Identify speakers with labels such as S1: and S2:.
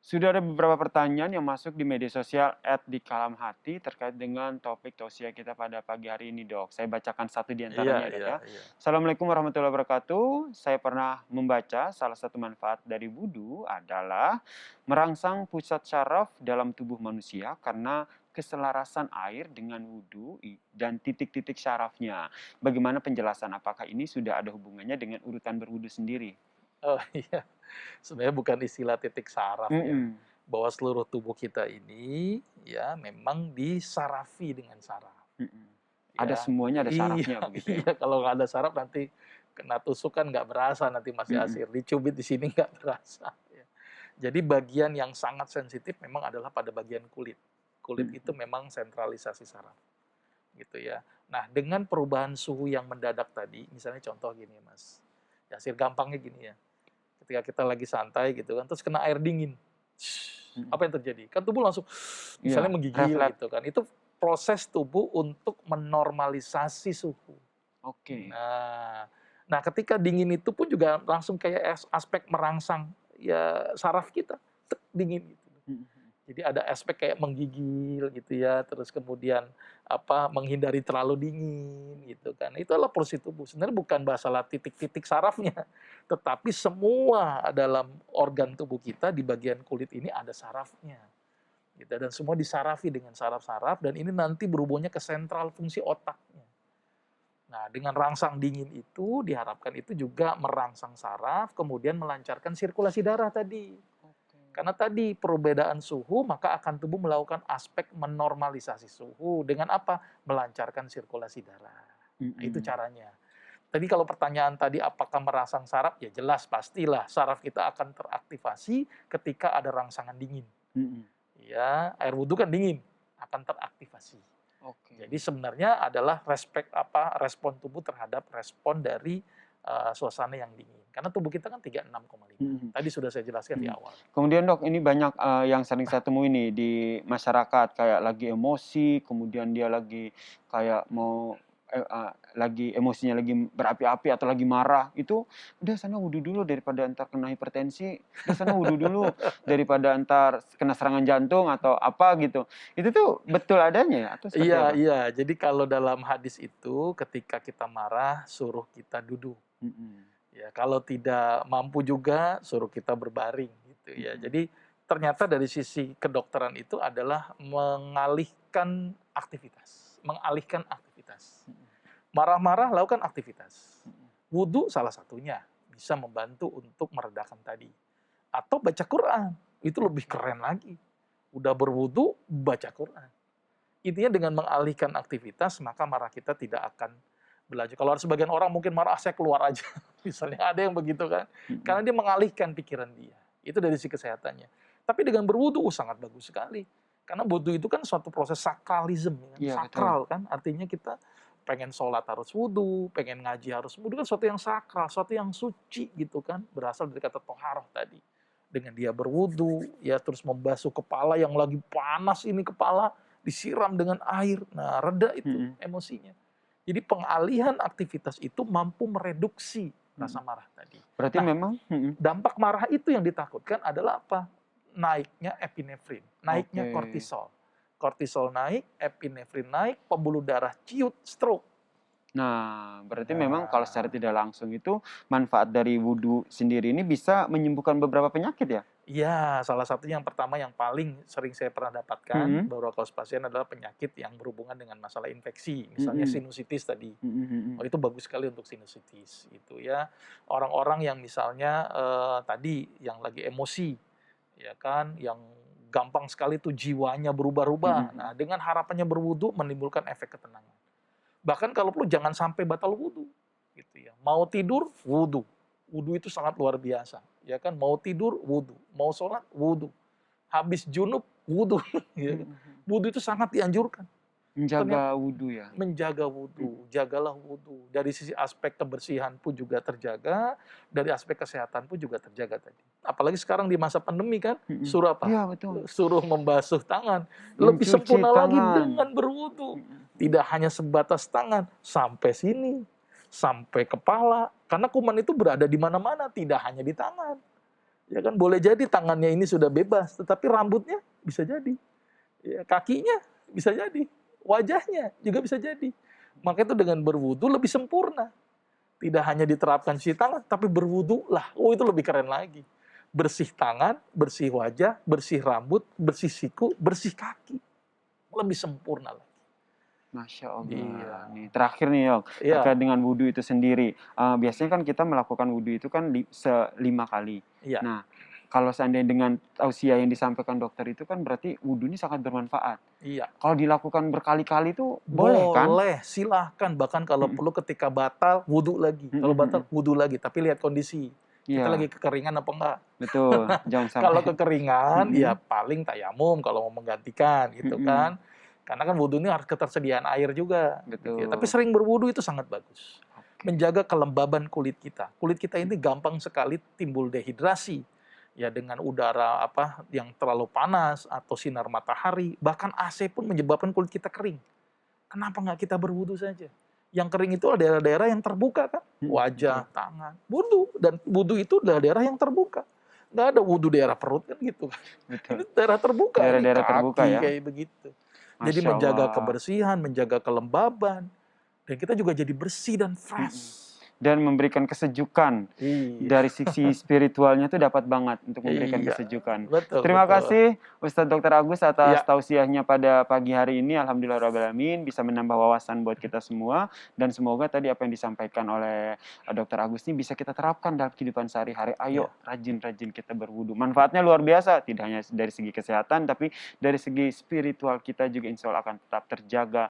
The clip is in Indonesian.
S1: Sudah ada beberapa pertanyaan yang masuk di media sosial @dikalamhati terkait dengan topik tausiah kita pada pagi hari ini, Dok. Saya bacakan satu di
S2: Iya
S1: antaranya, Dok,
S2: iya
S1: ya.
S2: iya.
S1: Assalamualaikum warahmatullahi wabarakatuh. Saya pernah membaca salah satu manfaat dari wudhu adalah merangsang pusat syaraf dalam tubuh manusia karena keselarasan air dengan wudhu dan titik-titik syarafnya. Bagaimana penjelasan? Apakah ini sudah ada hubungannya dengan urutan berwudhu sendiri?
S2: Oh iya, sebenarnya bukan istilah titik saraf ya,
S1: Mhm.
S2: bahwa seluruh tubuh kita ini ya memang disarafi dengan saraf,
S1: Mhm. Ada
S2: ya.
S1: semuanya ada
S2: Iya
S1: sarafnya begitu ya?
S2: iya, kalau nggak ada saraf nanti kena tusuk kan nggak berasa, nanti masih
S1: Mhm.
S2: asir, dicubit di sini nggak berasa, ya. Jadi bagian yang sangat sensitif memang adalah pada bagian kulit. Kulit itu
S1: Mhm.
S2: memang sentralisasi saraf, gitu ya. Nah, dengan perubahan suhu yang mendadak tadi, misalnya contoh gini Mas, ya gampangnya gini ya, ketika kita lagi santai gitu kan, terus kena air dingin.
S1: Mhm.
S2: Apa yang terjadi? Kan tubuh langsung misalnya
S1: Iya,
S2: menggigil
S1: refleks.
S2: gitu kan. Itu proses tubuh untuk menormalisasi suhu.
S1: Oke.
S2: Nah, nah ketika dingin itu pun juga langsung kayak aspek merangsang ya saraf kita, tek, dingin gitu.
S1: Mhm mhm.
S2: Jadi ada aspek kayak menggigil gitu ya, terus kemudian apa, menghindari terlalu dingin gitu kan. Itu adalah porsi tubuh. Sebenarnya bukan masalah titik-titik sarafnya, tetapi semua dalam organ tubuh kita di bagian kulit ini ada sarafnya. Gitu, dan semua disarafi dengan saraf-saraf dan ini nanti berhubungnya ke sentral fungsi otaknya. Nah, dengan rangsang dingin itu diharapkan itu juga merangsang saraf, kemudian melancarkan sirkulasi darah tadi.
S1: Oke.
S2: Karena tadi perbedaan suhu, maka akan tubuh melakukan aspek menormalisasi suhu. Dengan apa? Melancarkan sirkulasi darah. Nah, itu
S1: Mhm.
S2: caranya. Tadi kalau pertanyaan tadi apakah merangsang saraf? Ya jelas, pastilah saraf kita akan teraktivasi ketika ada rangsangan dingin.
S1: Mhm.
S2: Ya, air wudhu kan dingin, akan teraktivasi.
S1: Oke.
S2: Jadi sebenarnya adalah respon tubuh terhadap respon dari suasana yang dingin. Karena tubuh kita kan 36,5.
S1: Mhm
S2: Tadi sudah saya jelaskan di
S1: mhm.
S2: awal.
S1: Kemudian, Dok, ini banyak, yang sering saya temui nih di masyarakat, kayak lagi emosi, kemudian dia lagi kayak mau lagi emosinya lagi berapi-api atau lagi marah, itu, "Udah sana wudhu dulu daripada entar kena hipertensi, udah sana wudhu dulu daripada entar kena serangan jantung," atau apa gitu. Itu tuh betul adanya ya atau seperti
S2: Iya
S1: apa?
S2: iya. Jadi kalau dalam hadis itu ketika kita marah suruh kita duduk.
S1: Mhm.
S2: Ya, kalau tidak mampu juga suruh kita berbaring gitu ya.
S1: Mhm.
S2: Jadi ternyata dari sisi kedokteran itu adalah mengalihkan aktivitas, mengalihkan aktivitas.
S1: Mhm.
S2: Marah-marah lakukan aktivitas.
S1: Mhm.
S2: Wudhu salah satunya bisa membantu untuk meredakan tadi. Atau baca Quran, itu lebih
S1: Oke.
S2: keren lagi. Udah berwudhu, baca Quran. Intinya dengan mengalihkan aktivitas, maka marah kita tidak akan berlanjut. Kalau ada sebagian orang mungkin marah, "Ah, saya keluar aja." Misalnya ada yang begitu kan.
S1: Mhm.
S2: Karena dia mengalihkan pikiran dia. Itu dari sisi kesehatannya. Tapi dengan berwudu sangat bagus sekali. Karena wudu itu kan suatu proses sakralisme, ya kan?
S1: Iya betul.
S2: Sakral kan. Artinya kita pengen sholat harus wudu, pengen ngaji harus wudu, kan suatu yang sakral, suatu yang suci gitu kan. Berasal dari kata toharoh tadi. Dengan dia berwudu, ya terus membasuh kepala yang lagi panas ini kepala, disiram dengan air. Nah, reda itu
S1: Mhm.
S2: emosinya. Jadi pengalihan aktivitas itu mampu mereduksi
S1: Mhm.
S2: rasa marah tadi.
S1: Berarti
S2: Nah,
S1: memang
S2: dampak marah itu yang ditakutkan adalah apa? Naiknya epinefrin, naiknya
S1: oke.
S2: kortisol. Kortisol naik, epinefrin naik, pembuluh darah ciut, stroke.
S1: Nah, berarti memang kalau secara
S2: Nah,
S1: tidak langsung itu manfaat dari wudhu sendiri ini bisa menyembuhkan beberapa penyakit ya?
S2: iya, salah satunya yang pertama yang paling sering saya pernah dapatkan
S1: Mhm.
S2: beberapa kasus pasien adalah penyakit yang berhubungan dengan masalah infeksi, misalnya
S1: Mhm.
S2: sinusitis tadi.
S1: Mhm mhm.
S2: Oh, itu bagus sekali untuk sinusitis itu ya. Orang-orang yang misalnya tadi yang lagi emosi, ya kan, yang gampang sekali tuh jiwanya
S1: Mhm
S2: berubah-ubah. Nah,
S1: mhm.
S2: dengan harapannya berwudu menimbulkan efek ketenangan. Bahkan kalau perlu jangan sampai batal wudu, gitu ya. Mau tidur, wudu. Wudu itu sangat luar biasa, ya kan. Mau tidur, wudu. Mau sholat, wudu. Habis junub, wudu. Ya kan?
S1: Mhm mhm.
S2: Wudu itu sangat dianjurkan.
S1: Menjaga
S2: Ternyata
S1: wudhu ya?
S2: menjaga
S1: Mhm.
S2: wudhu, jagalah wudhu. Dari sisi aspek kebersihan pun juga terjaga, dari aspek kesehatan pun juga terjaga tadi. Apalagi sekarang di masa pandemi kan,
S1: Mhm.
S2: suruh apa?
S1: Iya betul.
S2: Suruh membasuh tangan. Lebih
S1: Mencuci
S2: sempurna lagi
S1: tangan.
S2: dengan berwudhu.
S1: Mhm mhm.
S2: Tidak hanya sebatas tangan, sampai sini, sampai kepala. Karena kuman itu berada di mana-mana, tidak hanya di tangan. Ya kan boleh jadi tangannya ini sudah bebas, tetapi rambutnya bisa jadi, ya, kakinya bisa jadi, wajahnya juga bisa jadi. Maka itu dengan berwudu lebih sempurna. Tidak hanya diterapkan cuci tangan, tapi berwudu lah. Oh, itu lebih keren lagi. Bersih tangan, bersih wajah, bersih rambut, bersih siku, bersih kaki. Lebih sempurna lagi.
S1: Masya
S2: Iya.
S1: Allah. Nih, terakhir nih Yok,
S2: Iya,
S1: terkait dengan wudhu itu sendiri. Biasanya kan kita melakukan wudhu itu kan 5 kali.
S2: iya,
S1: Nah, kalau seandainya dengan tausiah yang disampaikan dokter itu kan berarti wudhu ini sangat bermanfaat.
S2: iya.
S1: Kalau dilakukan berkali-kali itu boleh kan?
S2: Boleh, silahkan. Bahkan kalau
S1: Mhm,
S2: perlu ketika batal, wudhu lagi.
S1: mhm,
S2: Kalau batal,
S1: mhm.
S2: wudhu lagi. Tapi lihat kondisi. Kita lagi
S1: Iya,
S2: kekeringan apa enggak?
S1: betul. Jangan
S2: Kalau
S1: sampai.
S2: kekeringan, ya
S1: Mhm,
S2: paling tayamum kalau mau menggantikan gitu
S1: mhm.
S2: kan. Karena kan wudhu ini harus ketersediaan air juga. Gitu ya. Tapi
S1: Betul.
S2: sering berwudhu itu sangat bagus.
S1: Oke.
S2: Menjaga kelembaban kulit kita. Kulit kita ini gampang sekali timbul dehidrasi. Ya dengan udara apa yang terlalu panas atau sinar matahari, bahkan AC pun menyebabkan kulit kita kering. Kenapa nggak kita berwudhu saja? Yang kering itu adalah daerah-daerah yang terbuka kan,
S1: Mhm, betul.
S2: wajah, tangan, wudhu, dan wudhu itu adalah daerah yang terbuka. Nggak ada wudhu daerah perut kan gitu kan. Ini
S1: Betul.
S2: daerah terbuka, ini
S1: Daerah-daerah terbuka
S2: kaki
S1: ya.
S2: kayak begitu. Jadi
S1: Masya
S2: menjaga
S1: Allah.
S2: kebersihan, menjaga kelembaban, dan kita juga jadi bersih dan
S1: Mhm.
S2: fresh.
S1: Dan memberikan kesejukan.
S2: Iya,
S1: Dari sisi spiritualnya tuh dapat banget untuk memberikan
S2: iya,
S1: kesejukan.
S2: betul
S1: Terima
S2: betul.
S1: kasih Ustadz Dr. Agus atas
S2: Iya,
S1: tausiahnya pada pagi hari ini. Alhamdulillahirrahmanirrahim bisa menambah wawasan buat kita semua. Dan semoga tadi apa yang disampaikan oleh Dr. Agus ini bisa kita terapkan dalam kehidupan sehari-hari.
S2: iya.
S1: Ayo rajin-rajin kita berwudu. Manfaatnya luar biasa. Tidak hanya dari segi kesehatan, tapi dari segi spiritual kita juga insya Allah akan tetap terjaga.